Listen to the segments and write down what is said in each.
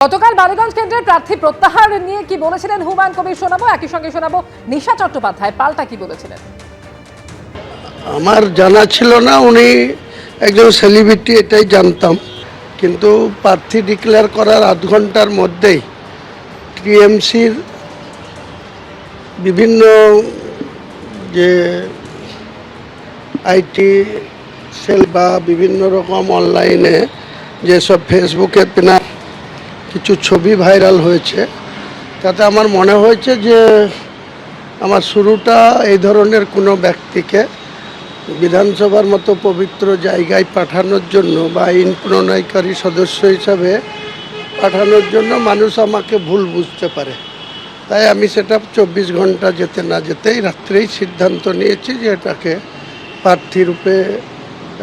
গতকাল বালিগঞ্জ কেন্দ্রের প্রার্থী প্রত্যাহার নিয়ে কি বলেছিলেন হুমায়ুন কবির শোনাবো, একই সঙ্গে শোনাবো নিশা চট্টোপাধ্যায় পাল্টা কি বলেছিলেন। আমার জানা ছিল না উনি একজন সেলিব্রিটি, এটাই জানতাম, কিন্তু প্রার্থী ডিক্লেয়ার করার আধ ঘন্টার মধ্যেই টিএমসির বিভিন্ন যে আইটি সেল বা বিভিন্ন রকম অনলাইনে যেসব ফেসবুকে কিছু ছবি ভাইরাল হয়েছে, তাতে আমার মনে হয়েছে যে আমার শুরুটা এই ধরনের কোনো ব্যক্তিকে বিধানসভার মতো পবিত্র জায়গায় পাঠানোর জন্য বা আইন প্রণয়নকারী সদস্য হিসাবে পাঠানোর জন্য মানুষ আমাকে ভুল বুঝতে পারে। তাই আমি সেটা 24 ঘন্টা যেতে না যেতেই রাত্রেই সিদ্ধান্ত নিয়েছি যে এটাকে প্রার্থী রূপে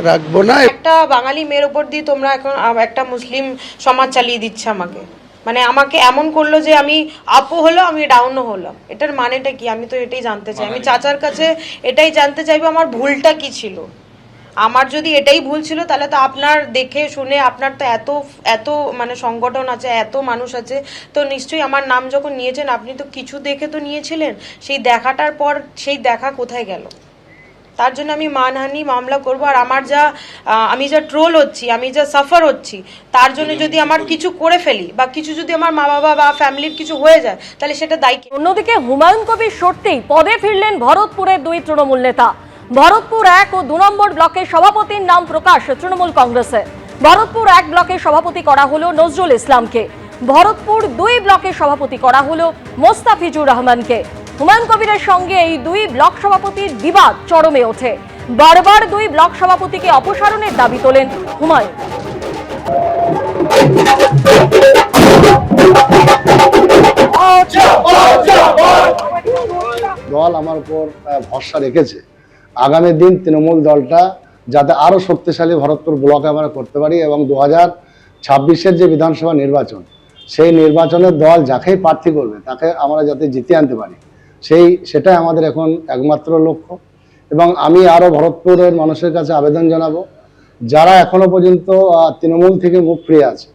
রাখবো না। একটা বাঙালি মেয়ের ওপর দিয়ে তোমরা এখন একটা মুসলিম সমাজ চালিয়ে দিচ্ছে আমাকে, মানে আমাকে এমন করলো যে আমি আপও হলো আমি ডাউনও হলাম। এটার মানেটা কি? আমি তো এটাই জানতে চাই। আমি চাচার কাছে এটাই জানতে চাইবো আমার ভুলটা কি ছিল। আমার যদি এটাই ভুল ছিল তাহলে তো আপনার দেখে শুনে, আপনার তো এত এত মানে সংগঠন আছে, এত মানুষ আছে, তো নিশ্চয়ই আমার নাম যখন নিয়েছেন আপনি তো কিছু দেখে তো নিয়েছিলেন। সেই দেখাটার পর সেই দেখা কোথায় গেল? তার জন্য আমি মানহানি মামলা করব। আর আমার আমি যা ট্রোল হচ্ছি, আমি যা সাফার হচ্ছি, তার জন্য যদি আমার কিছু করে ফেলি বা কিছু যদি আমার মা বাবা বা ফ্যামিলির কিছু হয়ে যায় তাহলে সেটা দায়ী কে? অন্যদিকে হুমায়ুন কবির সত্যিই পদে ফিরলেন ভরতপুরের দুই তৃণমূল নেতা। ভরতপুর 1 ও 2 নম্বর ব্লকের সভাপতির নাম প্রকাশ তৃণমূল কংগ্রেসে। ভরতপুর 1 ব্লকের সভাপতি করা হলো নজরুল ইসলামকে, ভরতপুর 2 ব্লকের সভাপতি করা হলো মোস্তাফিজুর রহমানকে। হুমায়ুন কবিরের সঙ্গে এই 2 ব্লক সভাপতির বিবাদ চরমে ওঠে। বারবার 2 ব্লক সভাপতিকে অপসারণের দাবি তোলেন হুমায়ুন। দল আমার উপর ভরসা রেখেছে আগামী দিন তৃণমূল দলটা যাতে আরো শক্তিশালী ভরতপুর ব্লকে আমরা করতে পারি এবং 2026-এর যে বিধানসভা নির্বাচন, সেই নির্বাচনের দল যাকেই প্রার্থী করবে তাকে আমরা যাতে জিতিয়ে আনতে পারি, সেটাই আমাদের এখন একমাত্র লক্ষ্য। এবং আমি আরো ভরতপুরের মানুষের কাছে আবেদন জানাবো, যারা এখনো পর্যন্ত তৃণমূল থেকে মুখ ফিরে আছে,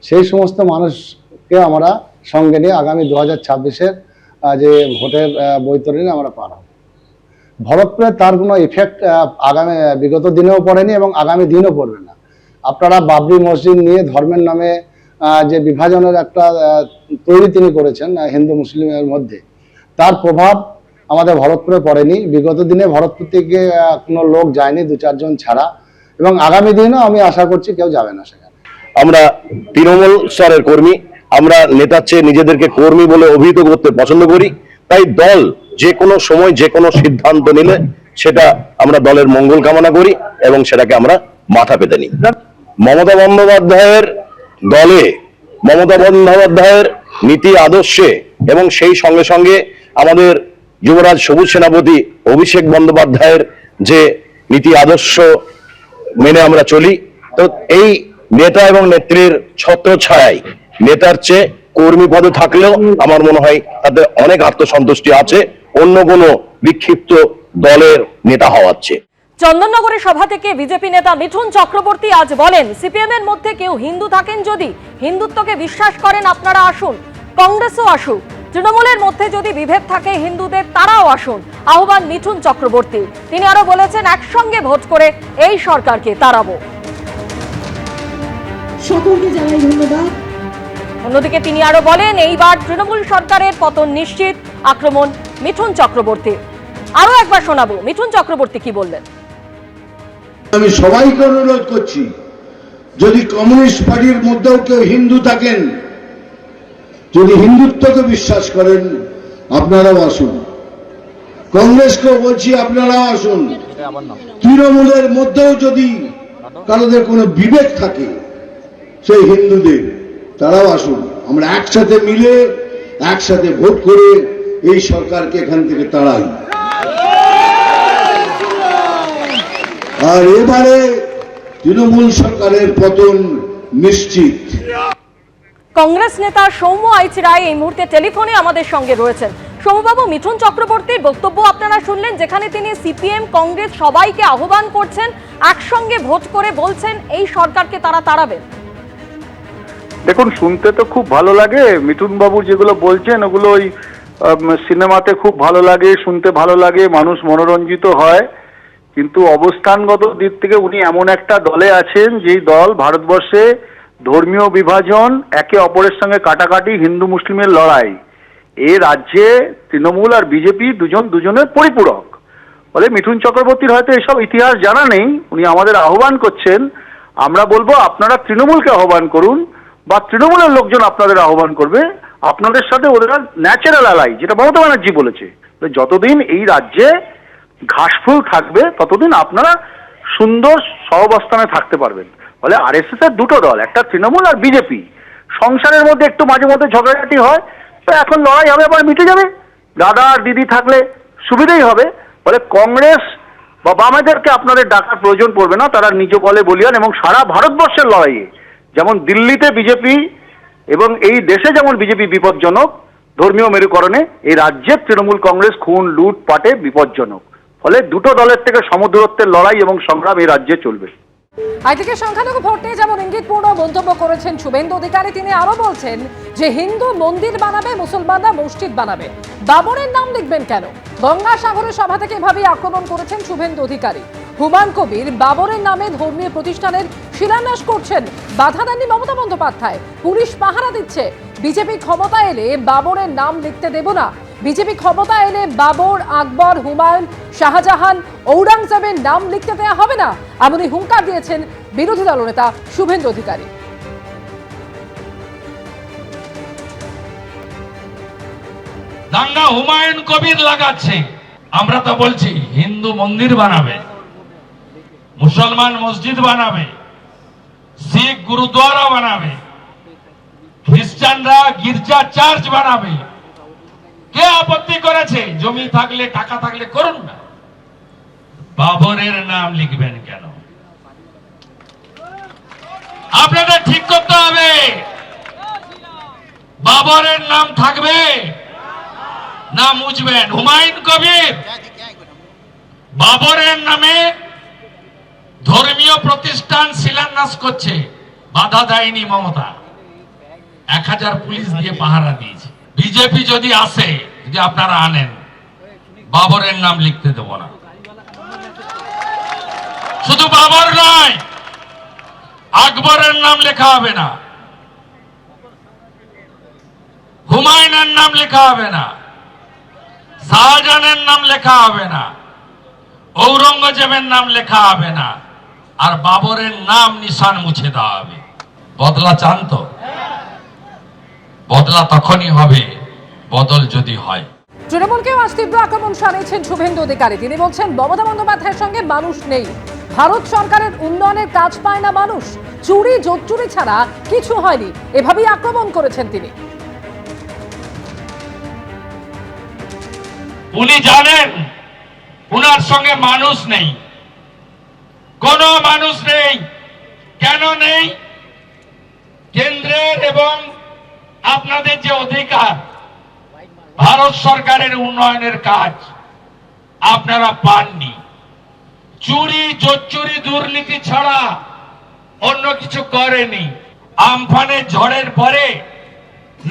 সেই সমস্ত মানুষকে আমরা সঙ্গে নিয়ে আগামী 2026-এর যে ভোটের বৈতরণী আমরা পাঠাবো। ভরতপুরে তার কোনো ইফেক্ট আগামী বিগত দিনেও পড়েনি এবং আগামী দিনও পড়বে না। আপনারা বাবরি মসজিদ নিয়ে ধর্মের নামে যে বিভাজনের একটা তৈরি তিনি করেছেন হিন্দু মুসলিমের মধ্যে, তার প্রভাব আমাদের ভরতপুরে পড়েনি। বিগত দিনে ভরতপুর থেকে কোনো লোক যায়নি, 2-4 জন ছাড়া, এবং আগামী দিনও আমি আশা করছি কেউ যাবে না সেখানে। আমরা তৃণমূল স্তরের কর্মী, আমরা নেতার চেয়ে নিজেদেরকে কর্মী বলে অভিহিত করতে পছন্দ করি। তাই দল যে কোনো সময় যে কোনো সিদ্ধান্ত নিলে সেটা আমরা দলের মঙ্গল কামনা করি এবং সেটাকে আমরা মাথা পেতে নিই। মমতা বন্দ্যোপাধ্যায়ের দলে, মমতা বন্দ্যোপাধ্যায়ের নীতি আদর্শে এবং সেই সঙ্গে সঙ্গে আমাদের যুবরাজ সবুজ সেনাপতি অভিষেক বন্দ্যোপাধ্যায়ের যে নীতি আদর্শ মেনে আমরা চলি, তো এই নেতা এবং নেত্রীর ছত্রছায়ায় নেতার চেয়ে কর্মী পদে থাকলেও আমার মনে হয় তাতে অনেক আত্মসন্তুষ্টি আছে অন্য কোনো বিক্ষিপ্ত দলের নেতা হওয়ার চেয়ে। চন্দননগরের সভা থেকে বিজেপি নেতা মিঠুন চক্রবর্তী আজ বলেন, সিপিএম এর মধ্যে কেউ হিন্দু থাকেন, যদি হিন্দুত্বকে বিশ্বাস করেন আপনারা আসুন, কংগ্রেসও আসুক। তৃণমূলের মধ্যে যদি বিভেদ থাকে হিন্দুদের, তারাও আসুন। আহ্বান মিঠুন চক্রবর্তী। তিনি আরো বলেছেন, একসঙ্গে ভোট করে এই সরকারকে তাড়াবো। সকলকে জানাই ধন্যবাদ। অন্যদিকে তিনি আরো বলেন, এইবার তৃণমূল সরকারের পতন নিশ্চিত। আক্রমণ মিঠুন চক্রবর্তী। আরো একবার শোনাবো মিঠুন চক্রবর্তী কি বললেন। আমি সবাইকে অনুরোধ করছি, যদি কমিউনিস্ট পার্টির মধ্যেও কেউ হিন্দু থাকেন, যদি হিন্দুত্বকে বিশ্বাস করেন, আপনারাও আসুন। কংগ্রেসকেও বলছি আপনারাও আসুন। তৃণমূলের মধ্যেও যদি কারোদের কোনো বিবেক থাকে সেই হিন্দুদের, তারাও আসুন। আমরা একসাথে মিলে একসাথে ভোট করে এই সরকারকে এখান থেকে তাড়াই। আর এবারে তৃণমূল সরকারের পতন নিশ্চিত। কংগ্রেস নেতা সৌম্য আইচি রায় এই মুহূর্তে টেলিফোনে আমাদের সঙ্গে রয়েছেন। সৌম্যবাবু, মিঠুন চক্রবর্তীর বক্তব্য আপনারা শুনলেন, যেখানে তিনি সিপিএম কংগ্রেস সবাইকে আহ্বান করছেন একসঙ্গে ভোট করে, বলছেন এই সরকারকে তারা তাড়াবেন। দেখুন, শুনতে তো খুব ভালো লাগে, মিঠুন বাবু যেগুলো বলছেন ওগুলো ওই সিনেমাতে খুব ভালো লাগে, শুনতে ভালো লাগে, মানুষ মনোরঞ্জিত হয়। কিন্তু অবস্থানগত দিক থেকে উনি এমন একটা দলে আছেন যেই দল ভারতবর্ষে ধর্মীয় বিভাজন, একে অপরের সঙ্গে কাটাকাটি, হিন্দু মুসলিমের লড়াই, এই রাজ্যে তৃণমূল আর বিজেপি দুজনের পরিপূরক। ফলে মিঠুন চক্রবর্তীর হয়তো এসব ইতিহাস জানা নেই। উনি আমাদের আহ্বান করছেন, আমরা বলবো আপনারা তৃণমূলকে আহ্বান করুন বা তৃণমূলের লোকজন আপনাদের আহ্বান করবে, আপনাদের সাথে ওদের ন্যাচারাল অ্যালাই, যেটা মমতা ব্যানার্জি বলেছে, যতদিন এই রাজ্যে ঘাসফুল থাকবে ততদিন আপনারা সুন্দর সহাবস্থানে থাকতে পারবেন। ফলে আরএসএস এর দুটো দল, একটা তৃণমূল আর বিজেপি, সংসারের মধ্যে একটু মাঝে মধ্যে ঝগড়াঝাটি হয়, তো এখন লড়াই হবে, আবার মিটে যাবে। দাদা আর দিদি থাকলে সুবিধাই হবে। ফলে কংগ্রেস বা বামেদেরকে আপনাদের ডাকার প্রয়োজন পড়বে না, তারা নিজ বলে বলিয়ান। এবং সারা ভারতবর্ষের লড়াইয়ে যেমন দিল্লিতে বিজেপি এবং এই দেশে যেমন বিজেপি বিপজ্জনক ধর্মীয় মেরুকরণে, এই রাজ্যের তৃণমূল কংগ্রেস খুন লুট পাটে বিপজ্জনক। ফলে দুটো দলের থেকে সমদূরত্বের লড়াই এবং সংগ্রাম এই রাজ্যে চলবে। আইদিকে সংখ্যালঘু ভোট নিয়ে যেমন ইঙ্গিতপূর্ণ মন্তব্য করেছেন শুভেন্দু অধিকারী, তিনি আরো বলছেন যে হিন্দু মন্দির বানাবে, মুসলমানরা মসজিদ বানাবে, বাবরের নাম লিখবেন কেন? গঙ্গাসাগরের সভা থেকে এভাবেই আক্রমণ করেছেন শুভেন্দু অধিকারী। হুমায়ুন কবির বাবরের নামে ধর্মীয় প্রতিষ্ঠানের শিলান্যাস করছেন, বাধা দেননি মমতা বন্দ্যোপাধ্যায়, পুলিশ পাহারা দিচ্ছে। বিজেপি ক্ষমতা এলে বাবরের নাম লিখতে দেব না, বিজেপি ক্ষমতা এলে বাবর, আকবর, হুমায়ুন, শাহজাহান, ঔরঙ্গজেবের নাম লিখতে দেওয়া হবে না, এমনই হুঙ্কার দিয়েছেন বিরোধী দলনেতা শুভেন্দু অধিকারী। দাঙ্গা হুমায়ুন কবির লাগাচ্ছে, আমরা তো বলছি হিন্দু মন্দির বানাবে, মুসলমান মসজিদ বানাবে, শিখ গুরুদ্বারা বানাবে, খ্রিস্টানরা গির্জা চার্চ বানাবে। কে আপত্তি করেছে? জমি থাকলে টাকা থাকলে করুন না, বাবরের নাম লিখবেন কেন? আপনাদের ঠিক করতে হবে, বাবরের নাম থাকবে না মুছবেন? হুমায়ুন কবির বাবরের নামে ধর্মীয় প্রতিষ্ঠান শিলান্যাস করছে, বাধা দেয়নি মমতা, 1000 পুলিশ দিয়ে পাহারা দিয়েছে। বিজেপি যদি আসে, যদি আপনারা আনেন, বাবরের নাম লিখতে দেব না। শুধু বাবর নয়, আকবরের নাম লেখা হবে না, হুমায়ুনের নাম লেখা হবে না, শাহজাহানের নাম লেখা হবে না, ঔরঙ্গজেবের নাম লেখা হবে না, আর বাবরের নাম নিশান মুছে দেওয়া হবে। বদলা চান তো? বদলা তখনই হবে বদল যদি হয়। তৃণমূলকেও আজ তীব্র আক্রমণ শানিয়েছেন শুভেন্দু অধিকারী। তিনি বলছেন মমতা বন্দ্যোপাধ্যায়ের সঙ্গে মানুষ নেই, ভারত সরকারের উন্নয়নের কাজ পায় না মানুষ, চুরি জোচ্চুরি ছাড়া কিছু হয়নি, এভাবেই আক্রমণ করেছেন তিনি। উনি জানেন উনার সঙ্গে মানুষ নেই, কোন মানুষ নেই। কেন নেই? কেন্দ্রের এবং আপনাদের যে অধিকার, ভারত সরকারের উন্নয়নের কাজ আপনারা পাননি। চুরি জোচ্চুরি দুর্নীতি ছাড়া অন্য কিছু করেনি। আমফানের ঝড়ের পরে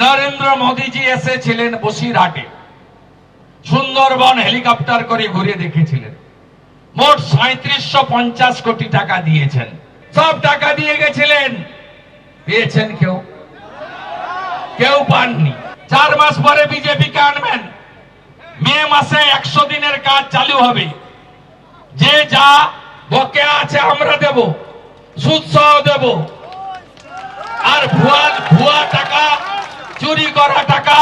নরেন্দ্র মোদীজি এসেছিলেন বসিরহাটে, সুন্দরবন হেলিকপ্টার করে ঘুরে দেখেছিলেন। মোট 3750 কোটি টাকা দিয়েছেন, সব টাকা দিয়ে গেছিলেন। পেয়েছেন কেউ? কেউ পাননি। 4 মাস পরে বিজেপিকে আনবেন, মে মাসে 100 দিনের কাজ চালু হবে। যে যা বকেয়া আছে আমরা দেব, সুদ সহ দেব। আর ভুয়া টাকা, চুরি করা টাকা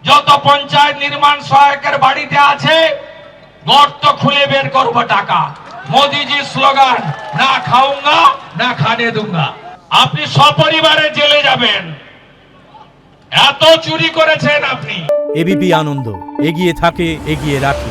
যত পঞ্চায়েত নির্মাণ সহায়কের বাড়িতে আছে, গর্ত খুলে বের করবো টাকা। মোদিজি স্লোগান, না খাউঙ্গা না খানে দুঙ্গা। আপনি সপরিবারে জেলে যাবেন, এত চুরি করেছেন আপনি। এবিপি আনন্দ, এগিয়ে থাকে, এগিয়ে রাখে।